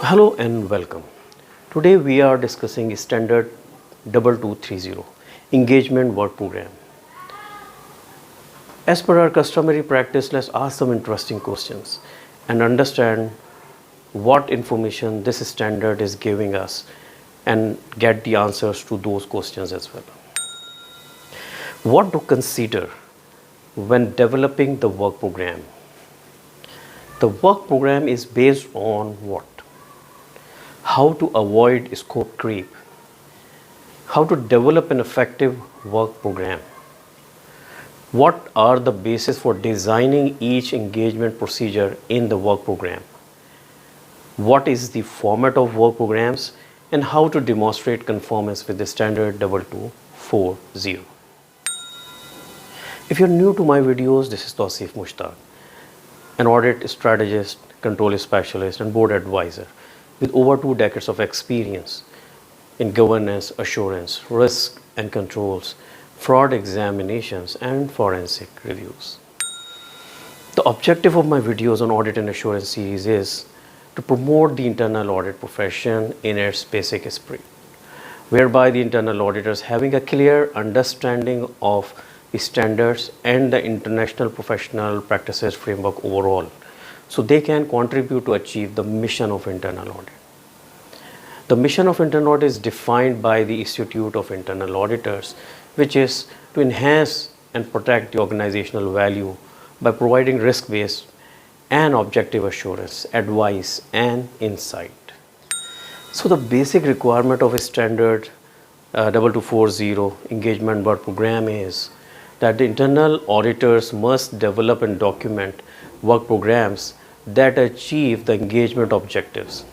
Hello and welcome. Today we are discussing Standard 2230 Engagement Work Program. As per our customary practice, let's ask some interesting questions and understand what information this standard is giving us and get the answers to those questions as well. What to consider when developing the work program? The work program is based on what? How to avoid scope creep, how to develop an effective work program, what are the basis for designing each engagement procedure in the work program, what is the format of work programs, and how to demonstrate conformance with the standard 2240. If you're new to my videos, this is Tausif Mushtaq, an audit strategist, control specialist, and board advisor with over 2 decades of experience in governance, assurance, risk and controls, fraud examinations, and forensic reviews. The objective of my videos on audit and assurance series is to promote the internal audit profession in its basic spirit, whereby the internal auditors having a clear understanding of the standards and the international professional practices framework overall, so they can contribute to achieve the mission of internal audit. The mission of internal audit is defined by the Institute of Internal Auditors, which is to enhance and protect the organizational value by providing risk-based and objective assurance, advice, and insight. So the basic requirement of a standard 2240 engagement work program is that the internal auditors must develop and document work programs that achieve the engagement objectives.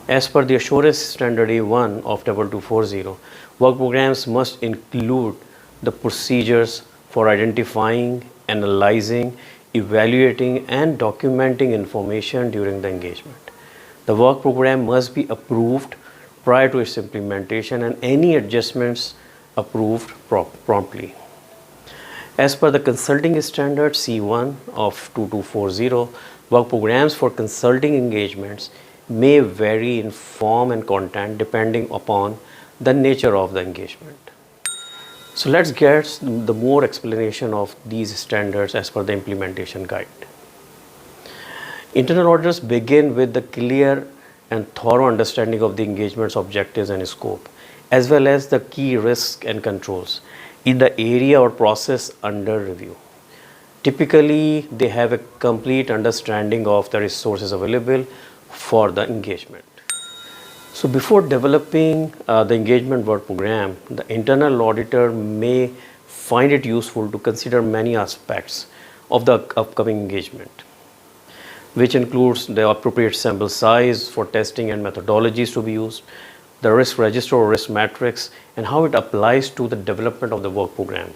As per the Assurance Standard A1 of 2240, work programs must include the procedures for identifying, analyzing, evaluating, and documenting information during the engagement. The work program must be approved prior to its implementation and any adjustments approved promptly. As per the Consulting Standard C1 of 2240, work programs for consulting engagements may vary in form and content depending upon the nature of the engagement. So let's get the more explanation of these standards as per the implementation guide. Internal auditors begin with the clear and thorough understanding of the engagement's objectives and scope, as well as the key risks and controls in the area or process under review. Typically, they have a complete understanding of the resources available for the engagement. So before developing the engagement work program, the internal auditor may find it useful to consider many aspects of the upcoming engagement, which includes the appropriate sample size for testing and methodologies to be used, the risk register or risk matrix, and how it applies to the development of the work program,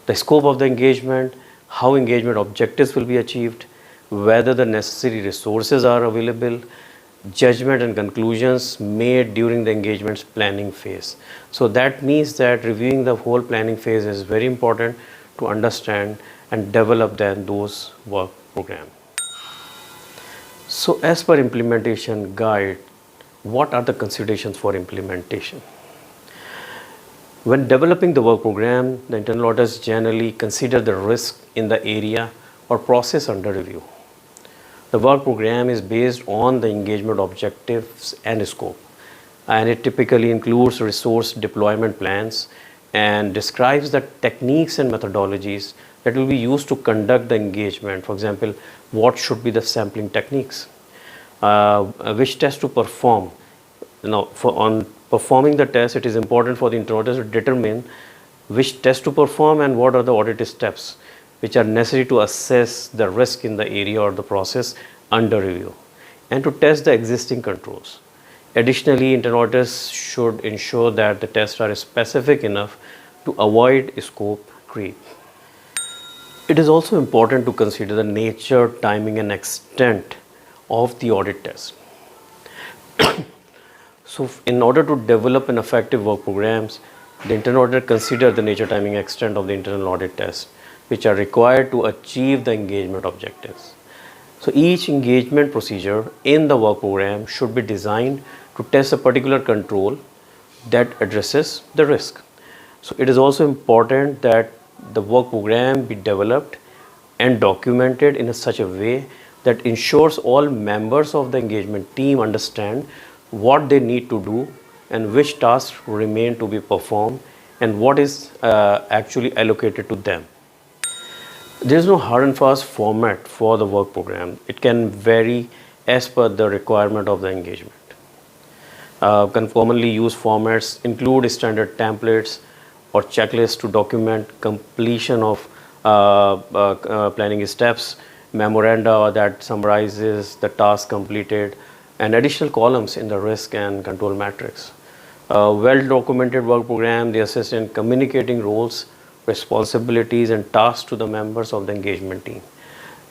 the scope of the engagement, how engagement objectives will be achieved, whether the necessary resources are available, judgment and conclusions made during the engagement's planning phase. So that means that reviewing the whole planning phase is very important to understand and develop then those work program. So as per implementation guide, what are the considerations for implementation? When developing the work program, the internal auditors generally consider the risk in the area or process under review. The work program is based on the engagement objectives and scope, and it typically includes resource deployment plans and describes the techniques and methodologies that will be used to conduct the engagement. For example, what should be the sampling techniques, which test to perform. On performing the test, it is important for the internal auditors to determine which test to perform and what are the audit steps which are necessary to assess the risk in the area or the process under review, and to test the existing controls. Additionally, internal auditors should ensure that the tests are specific enough to avoid scope creep. It is also important to consider the nature, timing, and extent of the audit test. So in order to develop an effective work programs, the internal auditor consider the nature, timing, extent of the internal audit test, which are required to achieve the engagement objectives. So each engagement procedure in the work program should be designed to test a particular control that addresses the risk. So it is also important that the work program be developed and documented in such a way that ensures all members of the engagement team understand what they need to do and which tasks remain to be performed and what is actually allocated to them. There is no hard and fast format for the work program. It can vary as per the requirement of the engagement. Commonly used formats include standard templates or checklists to document completion of planning steps, memoranda that summarizes the task completed, and additional columns in the risk and control matrix. Well-documented work program, they assist in communicating roles, responsibilities, and tasks to the members of the engagement team.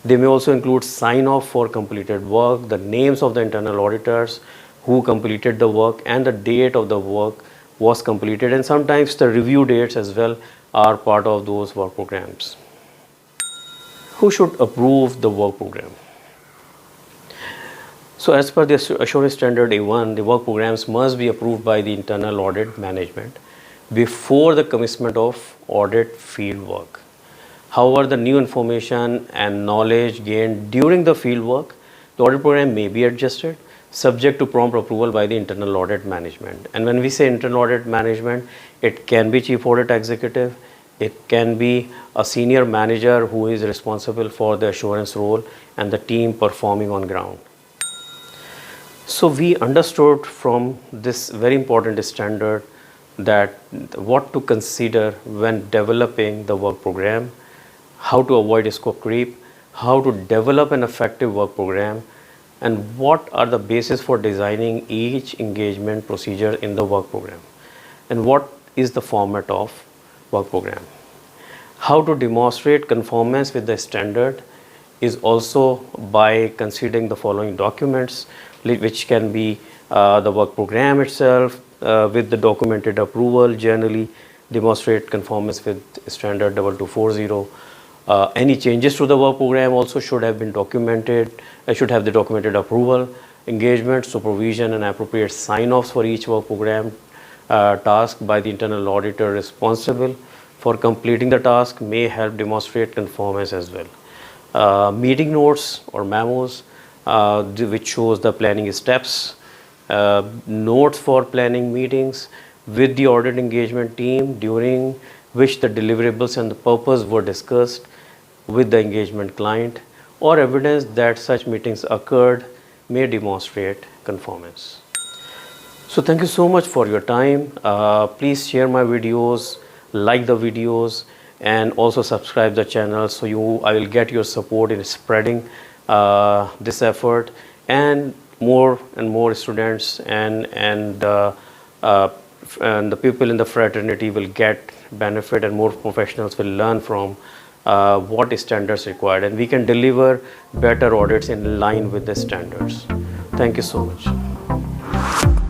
They may also include sign-off for completed work, the names of the internal auditors who completed the work, and the date of the work was completed, and sometimes the review dates as well are part of those work programs. Who should approve the work program? So as per the Assurance Standard A1, the work programs must be approved by the internal audit management before the commencement of audit field work. However, the new information and knowledge gained during the field work, the audit program may be adjusted subject to prompt approval by the internal audit management. And when we say internal audit management, it can be chief audit executive, it can be a senior manager who is responsible for the assurance role and the team performing on ground. So we understood from this very important standard that what to consider when developing the work program, how to avoid scope creep, how to develop an effective work program, and what are the basis for designing each engagement procedure in the work program, and what is the format of work program. How to demonstrate conformance with the standard is also by considering the following documents, which can be the work program itself with the documented approval, generally demonstrate conformance with standard 2240. Any changes to the work program also should have been documented, should have the documented approval, engagement, supervision, and appropriate sign-offs for each work program task by the internal auditor responsible for completing the task may help demonstrate conformance as well. Meeting notes or memos which shows the planning steps, notes for planning meetings with the audit engagement team during which the deliverables and the purpose were discussed with the engagement client, or evidence that such meetings occurred may demonstrate conformance. So thank you so much for your time. Please share my videos, like the videos, and also subscribe the channel so I will get your support in spreading this effort, and more students and the people in the fraternity will get benefit, and more professionals will learn from what is standards required, and we can deliver better audits in line with the standards. Thank you so much.